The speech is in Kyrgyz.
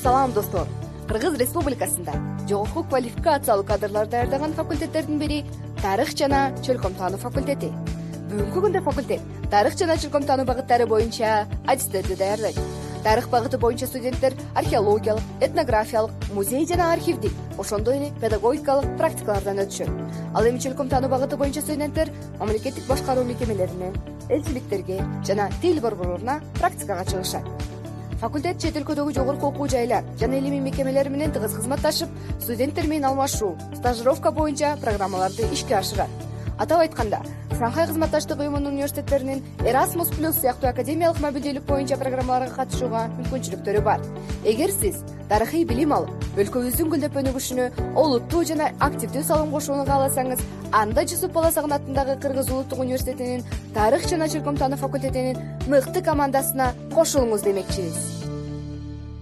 Салам достор. Кыргыз Республикасында жогорку квалификациялуу кадрлар даярдаган факультеттердин бири тарых жана чөлкөм таануу факультети. Бүгүнкү күндө факультет тарых жана чөлкөм таануу багыттары боюнча адистерди даярдайт. Тарых багыты боюнча студенттер археологиялык, этнографиялык, музей жана архивдик, ошондой эле педагогикалык практикалардан өтүшөт. Ал эми чөлкөм таануу багыты боюнча студенттер мамлекеттик башкаруу мекемелерине, элчиликтерге жана тил борборлоруна практикага чыгышат. Факультет чет өлкөдөгү жогорку окуу жайлар жана илимий мекемелер менен тыгыз кызматташып, студенттер менен алмашуу, стажировка боюнча программаларды ишке ашырат. Атап айтканда, Шанхай кызматташтык уюмунун университеттеринин Erasmus+ сыяктуу академиялык мобилдүүлүк боюнча программаларга катышууга мүмкүнчүлүктөрү бар. Эгер сиз тарыхый билим алып, өлкөбүздүн гүлдөп өнүгүшүнө олуттуу жана активдүү салым кошууну кааласаңыз, анда Жусуп Баласагын атындагы Кыргыз Улуттук университетинин тарых жана чөлкөм таануу факультетинин мыкты командасына кошулуңуз демекчибиз.